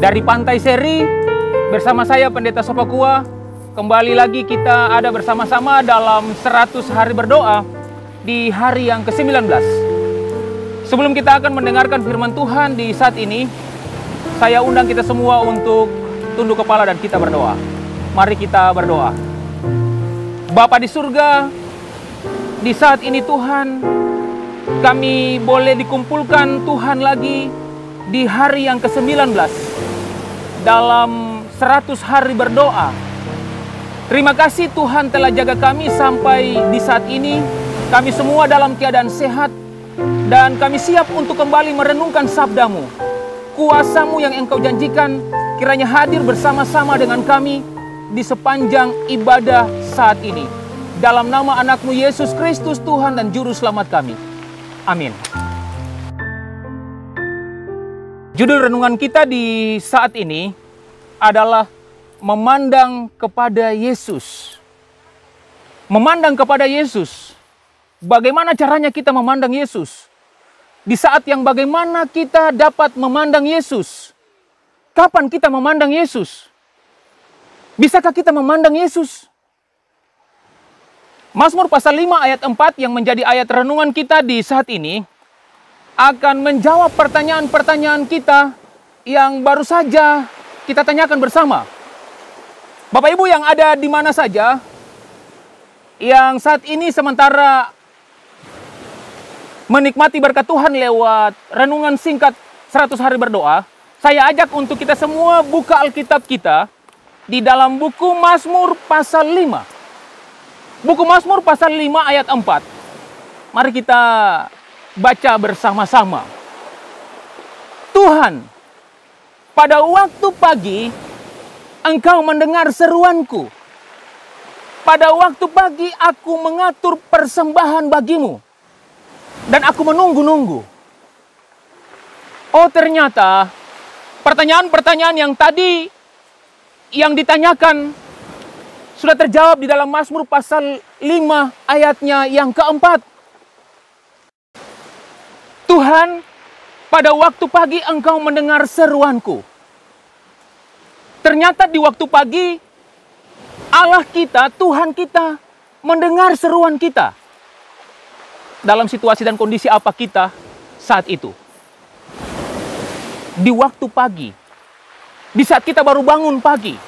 Dari Pantai Seri, bersama saya Pendeta Sopakua, kembali lagi kita ada bersama-sama dalam 100 hari berdoa di hari yang ke-19. Sebelum kita akan mendengarkan firman Tuhan di saat ini, saya undang kita semua untuk tunduk kepala dan kita berdoa. Mari kita berdoa. Bapa di surga, di saat ini Tuhan, kami boleh dikumpulkan Tuhan lagi di hari yang ke-19 dalam 100 hari berdoa. Terima kasih Tuhan telah jaga kami sampai di saat ini. Kami semua dalam keadaan sehat dan kami siap untuk kembali merenungkan sabda-Mu. Kuasa-Mu yang Engkau janjikan kiranya hadir bersama-sama dengan kami di sepanjang ibadah saat ini. Dalam nama anak-Mu Yesus Kristus Tuhan dan Juru Selamat kami. Amin. Judul renungan kita di saat ini adalah memandang kepada Yesus. Memandang kepada Yesus. Bagaimana caranya kita memandang Yesus? Di saat yang bagaimana kita dapat memandang Yesus? Kapan kita memandang Yesus? Bisakah kita memandang Yesus? Mazmur pasal 5 ayat 4 yang menjadi ayat renungan kita di saat ini akan menjawab pertanyaan-pertanyaan kita yang baru saja kita tanyakan bersama. Bapak Ibu yang ada di mana saja, yang saat ini sementara menikmati berkat Tuhan lewat renungan singkat 100 hari berdoa, saya ajak untuk kita semua buka Alkitab kita di dalam buku Mazmur pasal 5. Buku Mazmur pasal 5 ayat 4. Mari kita baca bersama-sama. Tuhan, pada waktu pagi Engkau mendengar seruanku. Pada waktu pagi aku mengatur persembahan bagimu. Dan aku menunggu-nunggu. Oh, ternyata pertanyaan-pertanyaan yang tadi yang ditanyakan sudah terjawab di dalam Mazmur pasal 5 ayatnya yang keempat. Tuhan, pada waktu pagi Engkau mendengar seruanku. Ternyata di waktu pagi Allah kita, Tuhan kita mendengar seruan kita. Dalam situasi dan kondisi apa kita saat itu? Di waktu pagi. Di saat kita baru bangun pagi.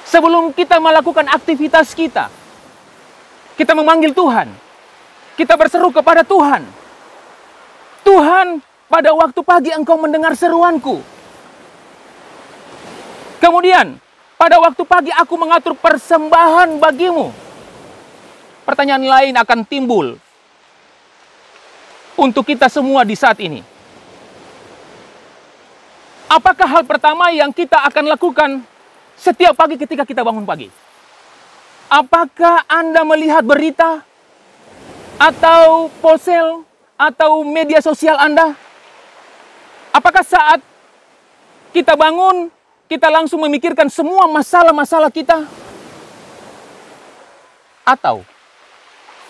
Sebelum kita melakukan aktivitas kita. Kita memanggil Tuhan. Kita berseru kepada Tuhan. Tuhan, pada waktu pagi Engkau mendengar seruanku. Kemudian, pada waktu pagi aku mengatur persembahan bagimu. Pertanyaan lain akan timbul untuk kita semua di saat ini. Apakah hal pertama yang kita akan lakukan setiap pagi ketika kita bangun pagi? Apakah Anda melihat berita atau ponsel atau media sosial Anda? Apakah saat kita bangun, kita langsung memikirkan semua masalah-masalah kita? Atau,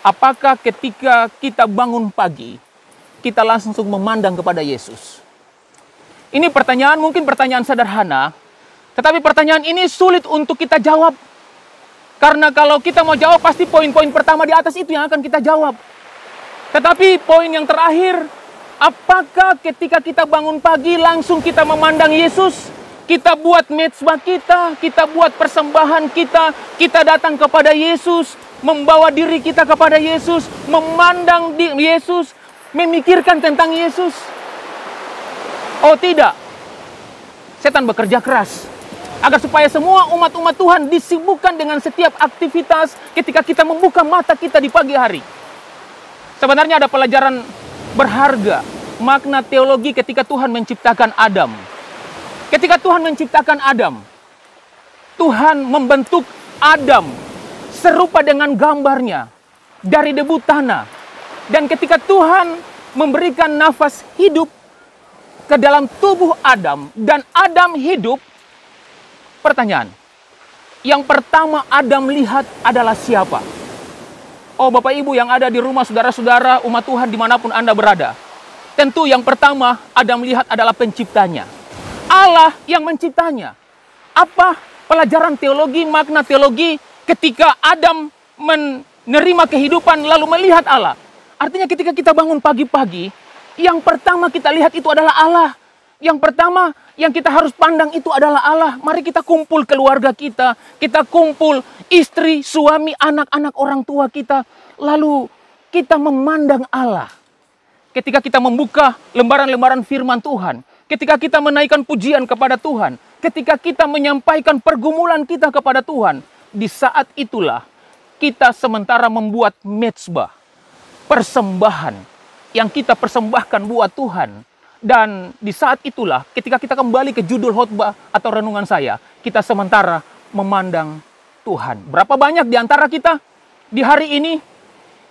apakah ketika kita bangun pagi, kita langsung memandang kepada Yesus? Ini pertanyaan, mungkin pertanyaan sederhana, tetapi pertanyaan ini sulit untuk kita jawab. Karena kalau kita mau jawab, pasti poin-poin pertama di atas itu yang akan kita jawab. Tetapi poin yang terakhir, apakah ketika kita bangun pagi langsung kita memandang Yesus? Kita buat mezbah kita buat persembahan kita datang kepada Yesus, membawa diri kita kepada Yesus, memandang Yesus, memikirkan tentang Yesus. Oh tidak, setan bekerja keras agar supaya semua umat-umat Tuhan disibukkan dengan setiap aktivitas ketika kita membuka mata kita di pagi hari. Sebenarnya ada pelajaran berharga, makna teologi ketika Tuhan menciptakan Adam. Ketika Tuhan menciptakan Adam, Tuhan membentuk Adam serupa dengan gambarnya dari debu tanah. Dan ketika Tuhan memberikan nafas hidup ke dalam tubuh Adam dan Adam hidup, pertanyaan, yang pertama Adam lihat adalah siapa? Oh Bapak Ibu yang ada di rumah, saudara-saudara, umat Tuhan dimanapun Anda berada. Tentu yang pertama Adam lihat adalah penciptanya. Allah yang menciptanya. Apa pelajaran teologi, makna teologi ketika Adam menerima kehidupan lalu melihat Allah? Artinya ketika kita bangun pagi-pagi, yang pertama kita lihat itu adalah Allah. Yang pertama yang kita harus pandang itu adalah Allah. Mari kita kumpul keluarga kita kumpul istri, suami, anak-anak, orang tua kita. Lalu kita memandang Allah. Ketika kita membuka lembaran-lembaran firman Tuhan, ketika kita menaikkan pujian kepada Tuhan, ketika kita menyampaikan pergumulan kita kepada Tuhan, di saat itulah kita sementara membuat mezbah, persembahan yang kita persembahkan buat Tuhan. Dan di saat itulah ketika kita kembali ke judul khotbah atau renungan saya, kita sementara memandang Tuhan. Berapa banyak di antara kita di hari ini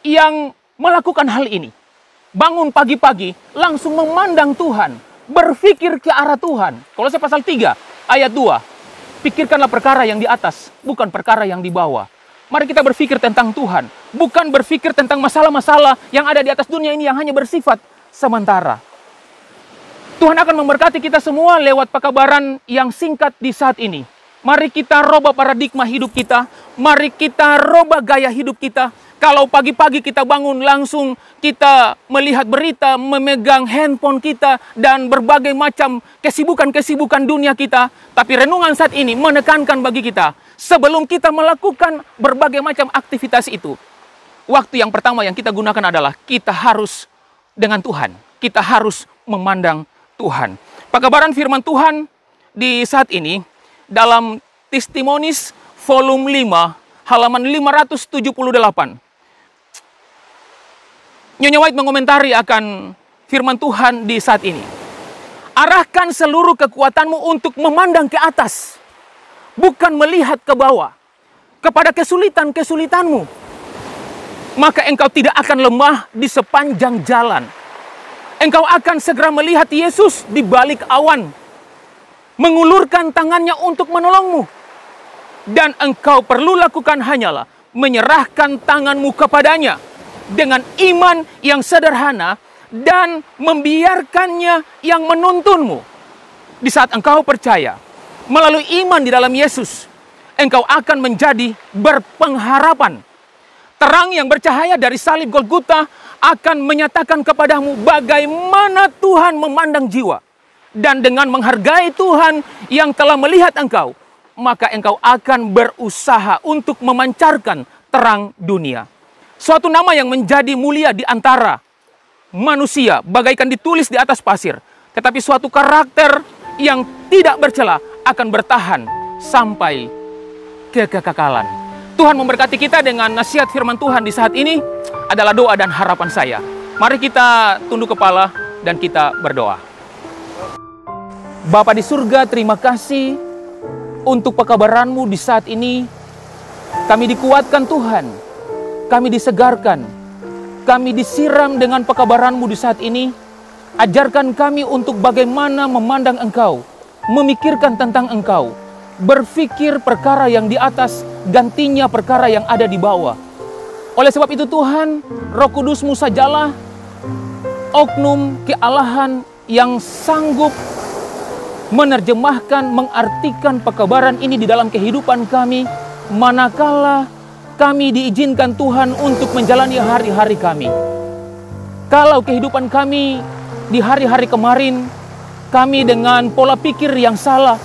yang melakukan hal ini? Bangun pagi-pagi langsung memandang Tuhan, berpikir ke arah Tuhan. Kolose pasal 3 ayat 2. Pikirkanlah perkara yang di atas, bukan perkara yang di bawah. Mari kita berpikir tentang Tuhan, bukan berpikir tentang masalah-masalah yang ada di atas dunia ini yang hanya bersifat sementara. Tuhan akan memberkati kita semua lewat pekabaran yang singkat di saat ini. Mari kita rubah paradigma hidup kita. Mari kita rubah gaya hidup kita. Kalau pagi-pagi kita bangun langsung kita melihat berita, memegang handphone kita, dan berbagai macam kesibukan-kesibukan dunia kita. Tapi renungan saat ini menekankan bagi kita, sebelum kita melakukan berbagai macam aktivitas itu, waktu yang pertama yang kita gunakan adalah kita harus dengan Tuhan. Kita harus memandang Tuhan. Pekabaran firman Tuhan di saat ini dalam Testimonis volume 5 halaman 578. Nyonya White mengomentari akan firman Tuhan di saat ini. Arahkan seluruh kekuatanmu untuk memandang ke atas, bukan melihat ke bawah, kepada kesulitan-kesulitanmu. Maka engkau tidak akan lemah di sepanjang jalan. Engkau akan segera melihat Yesus di balik awan, mengulurkan tangannya untuk menolongmu. Dan engkau perlu lakukan hanyalah menyerahkan tanganmu kepadanya dengan iman yang sederhana dan membiarkannya yang menuntunmu. Di saat engkau percaya melalui iman di dalam Yesus, engkau akan menjadi berpengharapan. Terang yang bercahaya dari salib Golgota akan menyatakan kepadamu bagaimana Tuhan memandang jiwa. Dan dengan menghargai Tuhan yang telah melihat engkau, maka engkau akan berusaha untuk memancarkan terang dunia. Suatu nama yang menjadi mulia di antara manusia, bagaikan ditulis di atas pasir. Tetapi suatu karakter yang tidak bercela akan bertahan sampai kekekalan. Tuhan memberkati kita dengan nasihat firman Tuhan di saat ini adalah doa dan harapan saya. Mari kita tunduk kepala dan kita berdoa. Bapa di surga, terima kasih untuk pekabaran-Mu di saat ini. Kami dikuatkan Tuhan, kami disegarkan, kami disiram dengan pekabaran-Mu di saat ini. Ajarkan kami untuk bagaimana memandang Engkau, memikirkan tentang Engkau, berpikir perkara yang di atas, gantinya perkara yang ada di bawah. Oleh sebab itu Tuhan, Roh Kudus-Mu sajalah oknum kealahan yang sanggup menerjemahkan, mengartikan pekabaran ini di dalam kehidupan kami, manakala kami diizinkan Tuhan untuk menjalani hari-hari kami. Kalau kehidupan kami di hari-hari kemarin, kami dengan pola pikir yang salah,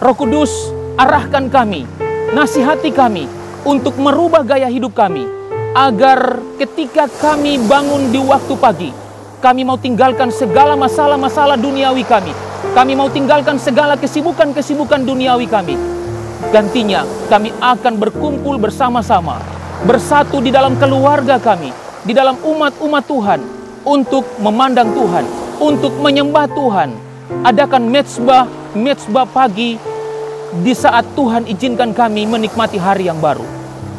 Roh Kudus arahkan kami, nasihati kami untuk merubah gaya hidup kami, agar ketika kami bangun di waktu pagi, kami mau tinggalkan segala masalah-masalah duniawi kami. Kami mau tinggalkan segala kesibukan-kesibukan duniawi kami. Gantinya, kami akan berkumpul bersama-sama, bersatu di dalam keluarga kami, di dalam umat-umat Tuhan, untuk memandang Tuhan, untuk menyembah Tuhan. Adakan mezbah pagi di saat Tuhan izinkan kami menikmati hari yang baru.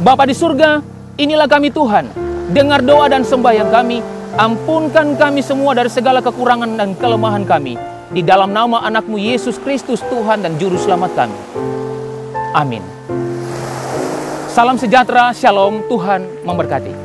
Bapa di surga, inilah kami Tuhan. Dengar doa dan sembahyang kami. Ampunkan kami semua dari segala kekurangan dan kelemahan kami. Di dalam nama anak-Mu Yesus Kristus, Tuhan dan Juru Selamat kami. Amin. Salam sejahtera, shalom, Tuhan memberkati.